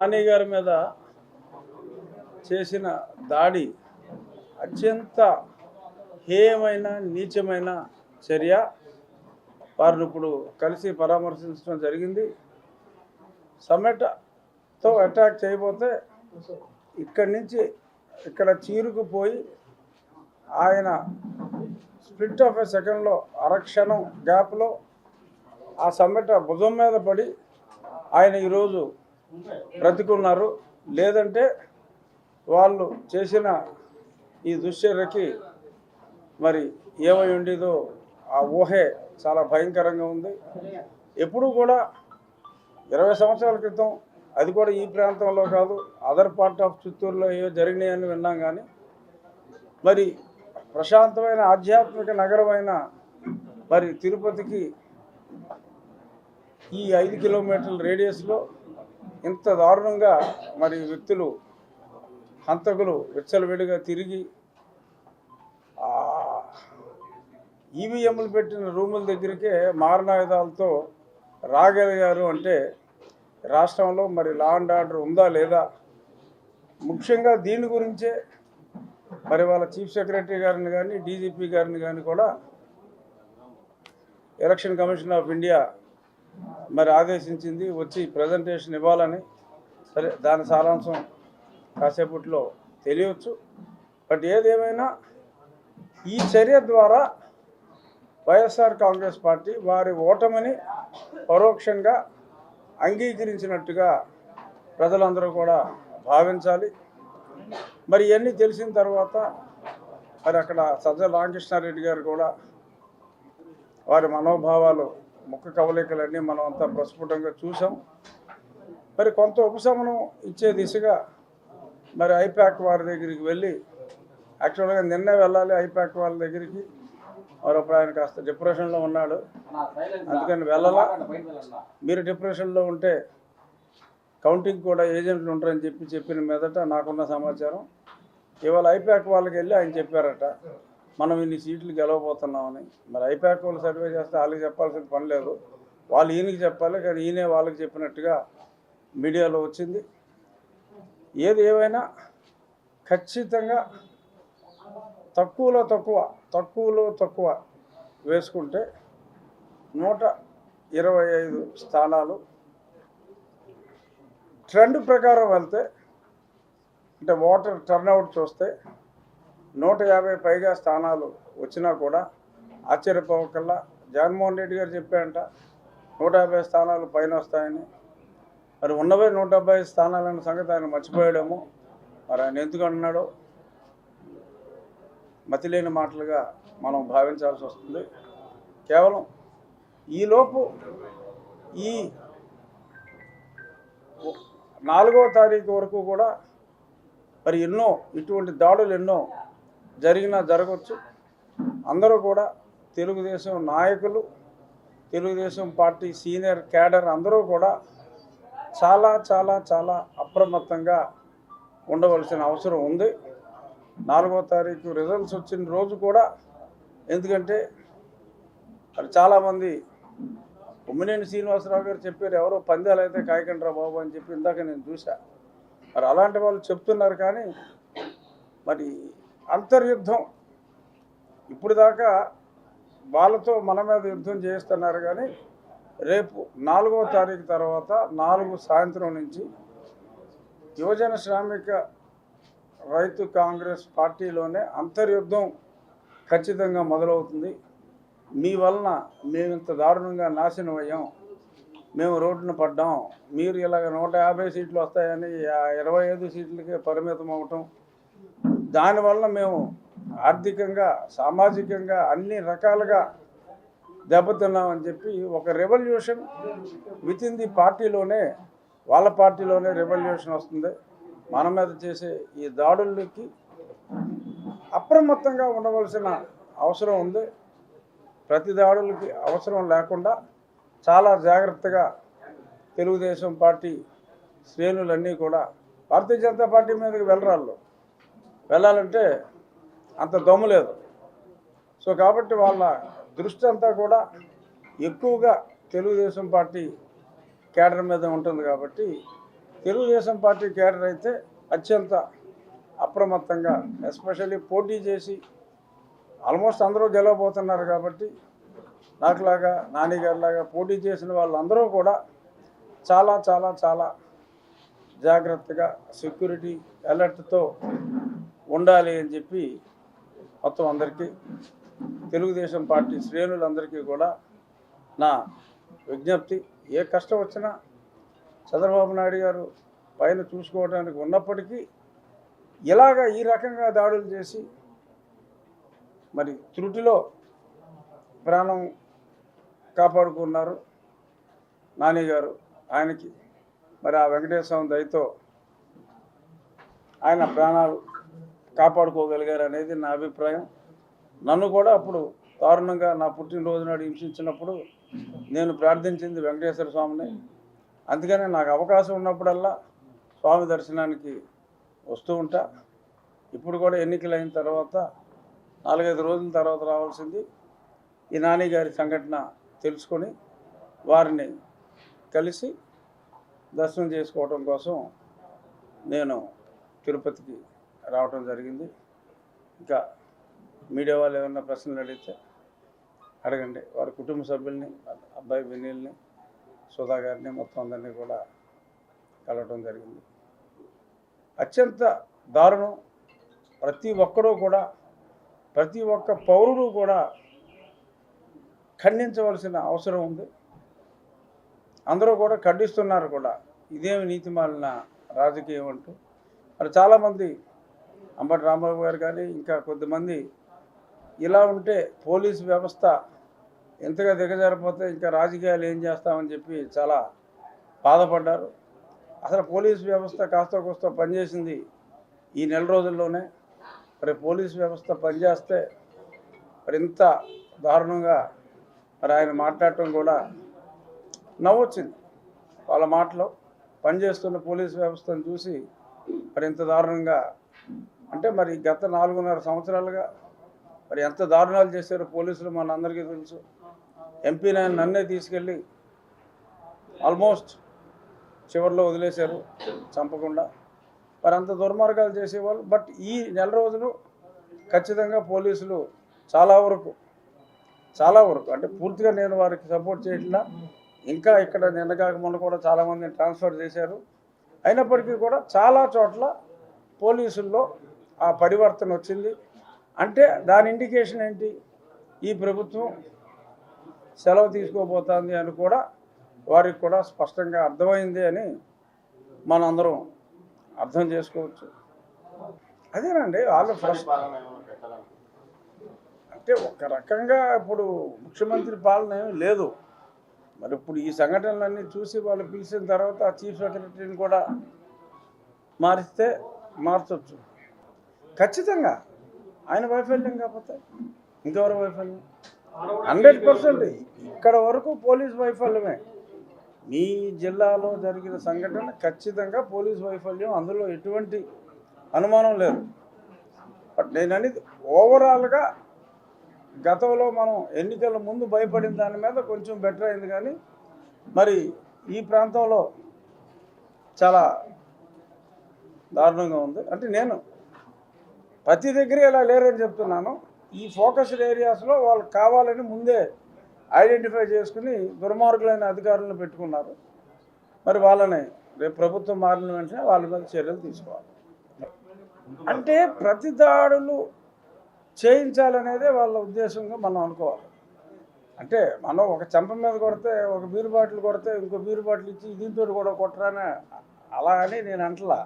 నాని గారి మీద చేసిన దాడి అత్యంత హేయమైన నీచమైన చర్య. వారిని ఇప్పుడు కలిసి పరామర్శించడం జరిగింది. సమ్మెటతో అటాక్ చేయబోతే ఇక్కడి నుంచి ఇక్కడ చీరుకుపోయి ఆయన స్ప్లిట్ ఆఫ్ ఎ సెకండ్లో అరక్షణం గ్యాప్లో ఆ సమ్మెట భుజం మీద పడి ఆయన ఈరోజు బ్రతికున్నారు. లేదంటే వాళ్ళు చేసిన ఈ దుశ్చర్యకి మరి ఏమై ఉండేదో ఆ ఊహే చాలా భయంకరంగా ఉంది. ఎప్పుడు కూడా 20 సంవత్సరాల క్రితం, అది కూడా ఈ ప్రాంతంలో కాదు, అదర్ పార్ట్ ఆఫ్ చిత్తూరులో ఏవో జరిగినాయని విన్నాం. కానీ మరి ప్రశాంతమైన ఆధ్యాత్మిక నగరమైన మరి తిరుపతికి ఈ 5 కిలోమీటర్ల రేడియస్లో ఇంత దారుణంగా మరి వ్యక్తులు, హంతకులు విచ్చలవిడిగా తిరిగి ఈవీఎంలు పెట్టిన రూముల దగ్గరికే మారణాయుధాలతో రాగలిగారు అంటే రాష్ట్రంలో మరి లా అండ్ ఆర్డర్ ఉందా లేదా? ముఖ్యంగా దీని గురించే మరి వాళ్ళ చీఫ్ సెక్రటరీ గారిని కానీ డీజీపీ గారిని కానీ కూడా ఎలక్షన్ కమిషన్ ఆఫ్ ఇండియా మరి ఆదేశించింది, వచ్చి ప్రజెంటేషన్ ఇవ్వాలని. సరే, దాని సారాంశం కాసేపట్లో తెలియవచ్చు. బట్ ఏదేమైనా ఈ చర్య ద్వారా వైఎస్ఆర్ కాంగ్రెస్ పార్టీ వారి ఓటమిని పరోక్షంగా అంగీకరించినట్టుగా ప్రజలందరూ కూడా భావించాలి. మరి ఇవన్నీ తెలిసిన తర్వాత మరి అక్కడ సజ్జల రామకృష్ణారెడ్డి గారు కూడా వారి మనోభావాలు, ముఖ కవలికలన్నీ మనం అంతా ప్రస్ఫుటంగా చూసాం. మరి కొంత ఉపశమనం ఇచ్చే దిశగా మరి ఐపాక్ వారి దగ్గరికి వెళ్ళి, యాక్చువల్గా నిన్నే వెళ్ళాలి ఐపాక్ వాళ్ళ దగ్గరికి, మరొప్పుడు ఆయన కాస్త డిప్రెషన్లో ఉన్నాడు, అందుకని వెళ్ళాలా. మీరు డిప్రెషన్లో ఉంటే కౌంటింగ్ కూడా ఏజెంట్లు ఉంటారని చెప్పిన మీదట నాకున్న సమాచారం ఇవాళ ఐపాక్ వాళ్ళకి వెళ్ళి ఆయన చెప్పారట, మనం ఇన్ని సీట్లు గెలవబోతున్నామని. మరి ఐపాక్ వాళ్ళు సర్వే చేస్తే వాళ్ళకి చెప్పాల్సిన పని లేదు, వాళ్ళు ఈయనకి చెప్పాలి. కానీ ఈయనే వాళ్ళకి చెప్పినట్టుగా మీడియాలో వచ్చింది. ఏది ఏమైనా ఖచ్చితంగా తక్కువలో తక్కువ వేసుకుంటే 125 స్థానాలు ట్రెండ్ ప్రకారం వెళ్తే, అంటే ఓటర్ టర్నౌట్ చూస్తే 150 పైగా స్థానాలు వచ్చినా కూడా ఆశ్చర్యపోకల్లా. జగన్మోహన్ రెడ్డి గారు చెప్పారంట 150 స్థానాలు పైన వస్తాయని. మరి ఉన్నవే 175 స్థానాలన్న సంగతి ఆయన మర్చిపోయాడేమో. మరి ఆయన ఎందుకు అన్నాడో మతిలేని మాటలుగా మనం భావించాల్సి వస్తుంది. కేవలం ఈలోపు ఈ 4వ తారీఖు వరకు కూడా మరి ఎన్నో ఇటువంటి దాడులు ఎన్నో జరగవచ్చు. అందరూ కూడా తెలుగుదేశం నాయకులు, తెలుగుదేశం పార్టీ సీనియర్ క్యాడర్ అందరూ కూడా చాలా చాలా చాలా అప్రమత్తంగా ఉండవలసిన అవసరం ఉంది. 4వ తారీఖు రిజల్ట్స్ వచ్చిన రోజు కూడా, ఎందుకంటే మరి చాలామంది ఉమ్మినేని శ్రీనివాసరావు గారు చెప్పారు, ఎవరో పందాలు అయితే కాయకండ్రా బాబు అని చెప్పి ఇందాక నేను చూసా. మరి అలాంటి వాళ్ళు చెప్తున్నారు. కానీ మరి అంతర్యుద్ధం ఇప్పుడు దాకా వాళ్ళతో మన మీద యుద్ధం చేస్తున్నారు. కానీ రేపు 4వ తారీఖు తర్వాత 4 సాయంత్రం నుంచి యువజన శ్రామిక రైతు కాంగ్రెస్ పార్టీలోనే అంతర్యుద్ధం ఖచ్చితంగా మొదలవుతుంది. మీ వలన మేము ఇంత దారుణంగా నాశనం అయ్యాం, మేము రోడ్డున పడ్డాం, మీరు ఇలాగ 150 సీట్లు వస్తాయని 25 సీట్లకే పరిమితం అవటం, దానివల్ల మేము ఆర్థికంగా, సామాజికంగా అన్ని రకాలుగా దెబ్బతిన్నామని చెప్పి ఒక రెవల్యూషన్ విత్ ఇన్ ది పార్టీలోనే, వాళ్ళ పార్టీలోనే రెవల్యూషన్ వస్తుంది. మన మీద చేసే ఈ దాడులకి అప్రమత్తంగా ఉండవలసిన అవసరం ఉంది. ప్రతి దాడులకి అవసరం లేకుండా చాలా జాగ్రత్తగా తెలుగుదేశం పార్టీ శ్రేణులన్నీ కూడా భారతీయ జనతా పార్టీ మీదకి వెళ్ళాలంటే అంత దమ్ము లేదు. సో కాబట్టి వాళ్ళ దృష్టి అంతా కూడా ఎక్కువగా తెలుగుదేశం పార్టీ కేడర్ మీద ఉంటుంది. కాబట్టి తెలుగుదేశం పార్టీ కేడర్ అయితే అత్యంత అప్రమత్తంగా, ఎస్పెషల్లీ పోటీ చేసి ఆల్మోస్ట్ అందరూ గెలవబోతున్నారు కాబట్టి నాకులాగా నానిగారిలాగా పోటీ చేసిన వాళ్ళందరూ కూడా చాలా చాలా చాలా జాగ్రత్తగా సెక్యూరిటీ అలర్ట్తో ఉండాలి అని చెప్పి మొత్తం అందరికీ తెలుగుదేశం పార్టీ శ్రేణులందరికీ కూడా నా విజ్ఞప్తి. ఏ కష్టం వచ్చినా చంద్రబాబు నాయుడు గారు పైన చూసుకోవడానికి ఉన్నప్పటికీ ఇలాగ ఈ రకంగా దాడులు చేసి మరి త్రుటిలో ప్రాణం కాపాడుకున్నారు నాని గారు. ఆయనకి మరి ఆ వెంకటేశ్వర దయతో ఆయన ప్రాణాలు కాపాడుకోగలిగారు అనేది నా అభిప్రాయం. నన్ను కూడా అప్పుడు దారుణంగా నా పుట్టినరోజు నాడు హింసించినప్పుడు నేను ప్రార్థించింది వెంకటేశ్వర స్వామిని. అందుకనే నాకు అవకాశం ఉన్నప్పుడల్లా స్వామి దర్శనానికి వస్తూ ఉంటా. ఇప్పుడు కూడా ఎన్నికలైన తర్వాత 4-5 రోజుల తర్వాత రావాల్సింది. ఈ నాని గారి సంఘటన తెలుసుకొని వారిని కలిసి దర్శనం చేసుకోవడం కోసం నేను తిరుపతికి రావటం జరిగింది. ఇంకా మీడియా వాళ్ళు ఏమన్నా ప్రశ్నలు అడిగితే అడగండి. వారి కుటుంబ సభ్యుల్ని, అబ్బాయి వినీల్ని, సుధా గారిని మొత్తం అందరినీ కూడా కలవటం జరిగింది. అత్యంత దారుణం. ప్రతి ఒక్కరూ కూడా, ప్రతి ఒక్క పౌరుడు కూడా ఖండించవలసిన అవసరం ఉంది. అందరూ కూడా ఖండిస్తున్నారు కూడా. ఇదేమి నీతిమాలిన రాజకీయం అంటూ. మరి చాలామంది అంబటి రాంబాబు గారు కానీ ఇంకా కొద్దిమంది ఇలా ఉంటే పోలీసు వ్యవస్థ ఎంతగా దిగజారిపోతే ఇంకా రాజకీయాలు ఏం చేస్తామని చెప్పి చాలా బాధపడ్డారు. అసలు పోలీసు వ్యవస్థ కాస్త కోస్త పనిచేసింది ఈ నెల రోజుల్లోనే. మరి పోలీసు వ్యవస్థ పనిచేస్తే మరి ఇంత దారుణంగా మరి ఆయన మాట్లాడటం కూడా నవ్వొచ్చింది. వాళ్ళ మాటలో పనిచేస్తున్న పోలీసు వ్యవస్థను చూసి మరి ఇంత దారుణంగా అంటే మరి గత 4.5 సంవత్సరాలుగా మరి ఎంత దారుణాలు చేశారో పోలీసులు మనందరికీ తెలుసు. ఎంపీ నన్నే తీసుకెళ్ళి ఆల్మోస్ట్ చివరిలో వదిలేశారు చంపకుండా. మరి అంత దుర్మార్గాలు చేసేవాళ్ళు. బట్ ఈ నెల రోజులు ఖచ్చితంగా పోలీసులు చాలా వరకు అంటే పూర్తిగా నేను వారికి సపోర్ట్ చేయట్లా. ఇంకా ఇక్కడ నిన్నగాక మొన్న కూడా చాలామందిని ట్రాన్స్ఫర్ చేశారు. అయినప్పటికీ కూడా చాలా చోట్ల పోలీసుల్లో ఆ పరివర్తన వచ్చింది. అంటే దాని ఇండికేషన్ ఏంటి? ఈ ప్రభుత్వం సెలవు తీసుకోబోతోంది అని కూడా వారికి కూడా స్పష్టంగా అర్థమైంది అని మనందరం అర్థం చేసుకోవచ్చు. అదేనండి వాళ్ళు ఫస్ట్ అంటే ఒక రకంగా ఇప్పుడు ముఖ్యమంత్రి పాలన ఏమీ లేదు. మరి ఇప్పుడు ఈ సంఘటనలన్నీ చూసి వాళ్ళు పిలిచిన తర్వాత ఆ చీఫ్ సెక్రటరీని కూడా మార్చవచ్చు. ఖచ్చితంగా ఆయన వైఫల్యం కాకపోతే ఇంకెవరి వైఫల్యం? 100% ఇక్కడ వరకు పోలీస్ వైఫల్యమే. మీ జిల్లాలో జరిగిన సంఘటన ఖచ్చితంగా పోలీస్ వైఫల్యం, అందులో ఎటువంటి అనుమానం లేదు. బట్ నేను అనేది ఓవరాల్గా గతంలో మనం ఎన్నికల ముందు భయపడిన దాని మీద కొంచెం బెటర్ అయింది. కానీ మరి ఈ ప్రాంతంలో చాలా దారుణంగా ఉంది. అంటే నేను ప్రతి దగ్గర ఇలా లేరని చెప్తున్నాను. ఈ ఫోకస్డ్ ఏరియాస్లో వాళ్ళు కావాలని ముందే ఐడెంటిఫై చేసుకుని దుర్మార్గులైన అధికారులను పెట్టుకున్నారు. మరి వాళ్ళని రేపు ప్రభుత్వం మారిన వెంటనే వాళ్ళ మీద చర్యలు తీసుకోవాలి. అంటే ప్రతి దాడులు చేయించాలనేదే వాళ్ళ ఉద్దేశంగా మనం అనుకోవాలి. అంటే మనం ఒక చెంప మీద కొడితే, ఒక బీరు బాటిల్ కొడితే ఇంకో బీరు బాటిల్ ఇచ్చి దీంతో కూడా కొట్టరానే అలా అని నేను అంటలా.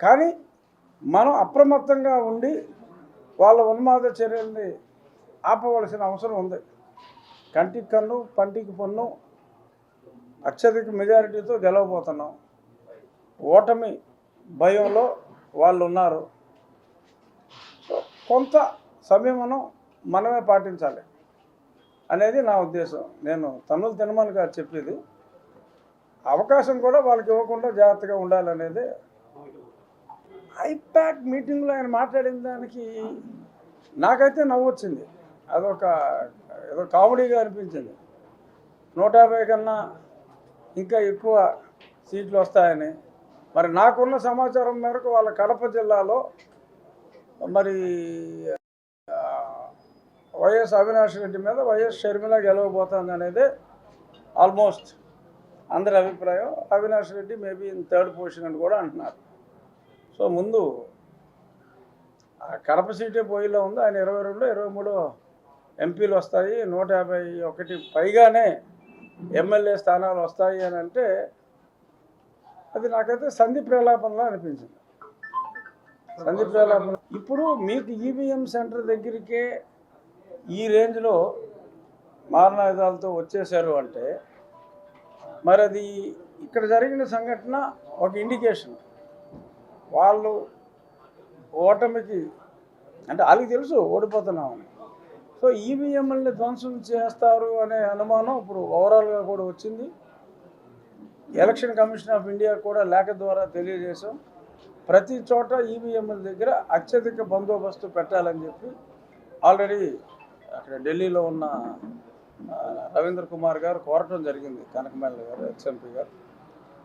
కానీ మనం అప్రమత్తంగా ఉండి వాళ్ళ ఉన్మాద చర్యల్ని ఆపవలసిన అవసరం ఉంది. కంటికి కన్ను, పంటికి పన్ను, అత్యధిక మెజారిటీతో గెలవబోతున్నాం. ఓటమి భయంలో వాళ్ళు ఉన్నారు. సో కొంత సంయమనం మనమే పాటించాలి అనేది నా ఉద్దేశం. నేను తన్నులు తినమని గారు చెప్పేది. అవకాశం కూడా వాళ్ళకి ఇవ్వకుండా జాగ్రత్తగా ఉండాలనేది. ఐపాక్ మీటింగ్లో ఆయన మాట్లాడిన దానికి నాకైతే నవ్వు వచ్చింది. అదొక ఏదో కామెడీగా అనిపించింది. 150 కన్నా ఇంకా ఎక్కువ సీట్లు వస్తాయని మరి నాకున్న సమాచారం మేరకు వాళ్ళ కడప జిల్లాలో మరి వైఎస్ అవినాష్ రెడ్డి మీద వైఎస్ షర్మిల గెలవబోతుంది అనేది ఆల్మోస్ట్ అందరి అభిప్రాయం. Avinash Reddy maybe in third position అని కూడా అంటున్నారు. సో ముందు కడప సీటే పోయిలో ఉంది. ఆయన 22, 23 ఎంపీలు వస్తాయి, 151 పైగానే ఎమ్మెల్యే స్థానాలు వస్తాయి అని అంటే అది నాకైతే సంధి ప్రలాపంలా అనిపించింది. సంధి ప్రలాపం. ఇప్పుడు మీకు ఈవీఎం సెంటర్ దగ్గరికే ఈ రేంజ్లో మారణాయుధాలతో వచ్చేసారు అంటే మరి అది ఇక్కడ జరిగిన సంఘటన ఒక ఇండికేషన్. వాళ్ళు ఓటమికి అంటే వాళ్ళకి తెలుసు ఓడిపోతున్నామని. సో ఈవీఎంలని ధ్వంసం చేస్తారు అనే అనుమానం ఇప్పుడు ఓవరాల్గా కూడా వచ్చింది. ఎలక్షన్ కమిషన్ ఆఫ్ ఇండియా కూడా లేఖ ద్వారా తెలియజేశాం. ప్రతి చోట ఈవీఎంల దగ్గర అత్యధిక బందోబస్తు పెట్టాలని చెప్పి ఆల్రెడీ అక్కడ ఢిల్లీలో ఉన్న రవీంద్ర కుమార్ గారు కోరటం జరిగింది. కనకమేళ్ళ గారు, ఎక్స్ఎంపీ గారు.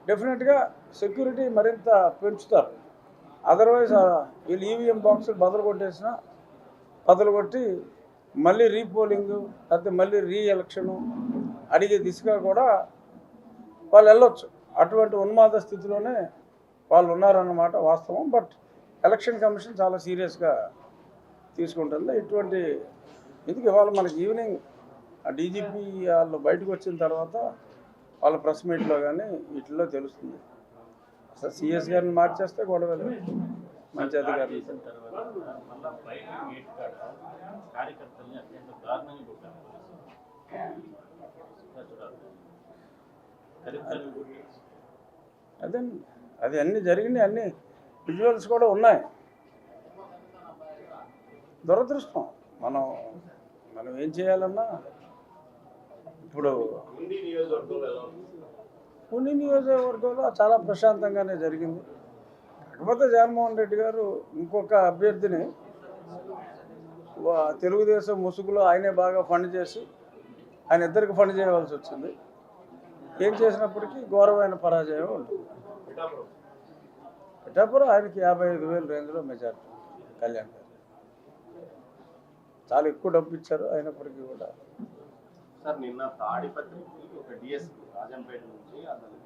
డెఫినెట్గా సెక్యూరిటీ మరింత పెంచుతారు. అదర్వైజ్ వీళ్ళు ఈవీఎం బాక్సులు బదులు కొట్టి మళ్ళీ రీపోలింగ్ లేకపోతే మళ్ళీ రీఎలక్షను అడిగే దిశగా కూడా వాళ్ళు వెళ్ళొచ్చు. అటువంటి ఉన్మాద స్థితిలోనే వాళ్ళు ఉన్నారన్నమాట వాస్తవం. బట్ ఎలక్షన్ కమిషన్ చాలా సీరియస్గా తీసుకుంటుంది ఇటువంటి. ఎందుకు ఇవాళ మనకి ఈవినింగ్ ఆ డీజీపీ వాళ్ళు బయటకు వచ్చిన తర్వాత వాళ్ళ ప్రెస్ మీట్లో కానీ వీటిల్లో తెలుస్తుంది. అసలు సిఎస్ గారిని మార్చేస్తే గొడవలు మంచి అధికారులు. అదే అది అన్నీ జరిగినాయి, అన్ని విజువల్స్ కూడా ఉన్నాయి. దురదృష్టం. మనం ఏం చేయాలన్నా ఇప్పుడు పుణ్య నియోజకవర్గంలో చాలా ప్రశాంతంగానే జరిగింది. కాకపోతే జగన్మోహన్ రెడ్డి గారు ఇంకొక అభ్యర్థిని తెలుగుదేశం ముసుగులో ఆయనే బాగా ఫండ్ చేసి ఆయన ఇద్దరికి ఫండ్ చేయవలసి వచ్చింది. ఏం చేసినప్పటికీ ఘోరమైన పరాజయం ఉంటుంది. పిఠాపురం ఆయనకి 55,000 రేంజ్లో మెజార్టీ. కళ్యాణ్ గారు చాలా ఎక్కువ డబ్బు ఇచ్చారు. అయినప్పటికీ కూడా సార్ నిన్న తాడిపత్రికి ఒక డిఎస్పీ రాజంపేట నుంచి అతను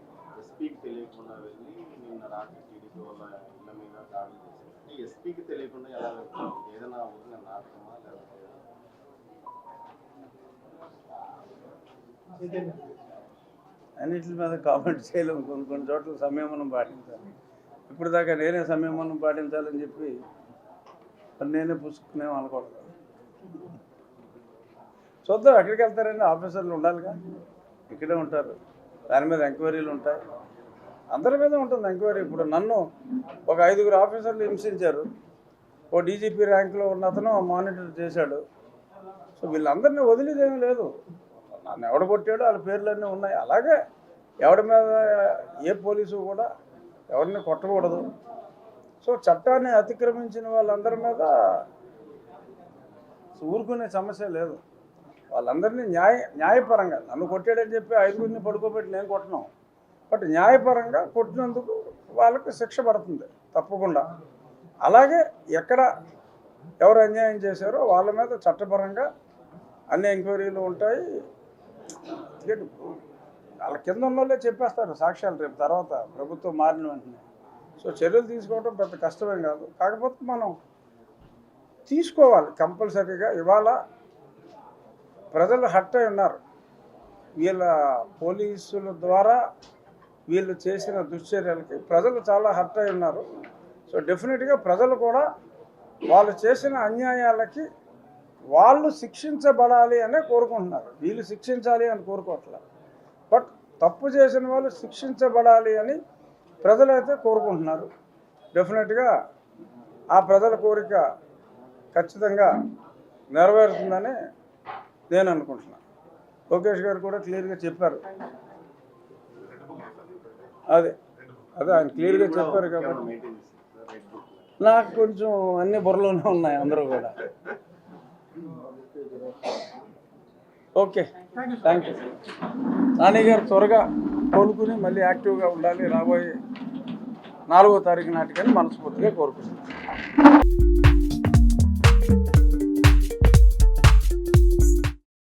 ఎస్పీకి తెలియకుండా వెళ్ళి నిన్న రాత్రి టీడీపీ వాళ్ళ ఇళ్ళ మీద దాడులు చేశారు. అంటే ఎస్పీకి తెలియకుండా ఎలా వెళ్తారు? ఏదైనా ఊరిన నాటకమా లేకపోతే అన్నిటి మీద కామెంట్ చేయలేము. కొన్ని చోట్ల సంయమనం పాటించాలి. ఇప్పుడు దాకా నేనే సంయమనం పాటించాలని చెప్పి నేనే పుసుకునేమో అనకూడదు. చూద్దాం ఎక్కడికి వెళ్తారండి. ఆఫీసర్లు ఉండాలిగా, ఇక్కడే ఉంటారు. దాని మీద ఎంక్వైరీలు ఉంటాయి. అందరి మీద ఉంటుంది ఎంక్వైరీ. ఇప్పుడు నన్ను ఒక 5 ఆఫీసర్లు హింసించారు. ఓ డీజీపీ ర్యాంకులో ఉన్న అతను మానిటర్ చేశాడు. సో వీళ్ళందరినీ వదిలేదేమీ లేదు. నన్ను ఎవడ కొట్టాడో వాళ్ళ పేర్లన్నీ ఉన్నాయి. అలాగే ఎవడి మీద ఏ పోలీసు కూడా ఎవరిని కొట్టకూడదు. సో చట్టాన్ని అతిక్రమించిన వాళ్ళందరి మీద ఊరుకునే సమస్య లేదు. వాళ్ళందరినీ న్యాయపరంగా నన్ను కొట్టాడని చెప్పి 5గురిని పడుకోబెట్టి నేను కొట్టను. బట్ న్యాయపరంగా కొట్టినందుకు వాళ్ళకి శిక్ష పడుతుంది తప్పకుండా. అలాగే ఎక్కడ ఎవరు అన్యాయం చేశారో వాళ్ళ మీద చట్టపరంగా అన్ని ఎంక్వైరీలు ఉంటాయి. వాళ్ళ కింద ఉన్న వాళ్ళే చెప్పేస్తారు సాక్ష్యాలు రేపు తర్వాత ప్రభుత్వం మారిన వెంటనే. సో చర్యలు తీసుకోవడం పెద్ద కష్టమేం కాదు. కాకపోతే మనం తీసుకోవాలి కంపల్సరీగా. ఇవాళ ప్రజలు హర్ట్ అయి ఉన్నారు. వీళ్ళ పోలీసుల ద్వారా వీళ్ళు చేసిన దుశ్చర్యలకి ప్రజలు చాలా హర్ట్ అయి ఉన్నారు. సో డెఫినెట్గా ప్రజలు కూడా వాళ్ళు చేసిన అన్యాయాలకి వాళ్ళు శిక్షించబడాలి అనే కోరుకుంటున్నారు. వీళ్ళు శిక్షించాలి అని కోరుకోవట్లేదు. బట్ తప్పు చేసిన వాళ్ళు శిక్షించబడాలి అని ప్రజలైతే కోరుకుంటున్నారు. డెఫినెట్గా ఆ ప్రజల కోరిక ఖచ్చితంగా నెరవేరుతుందని నేను అనుకుంటున్నాను. లోకేష్ గారు కూడా క్లియర్గా చెప్పారు. అదే ఆయన క్లియర్గా చెప్పారు కాబట్టి నాకు కొంచెం అన్ని బుర్రలోనే ఉన్నాయి అందరూ కూడా. Okay, thank you. నాని గారు త్వరగా కోలుకుని మళ్ళీ యాక్టివ్గా ఉండాలి. రాబోయే 4వ తారీఖు నాటికని మనస్ఫూర్తిగా కోరుకుంటున్నాను.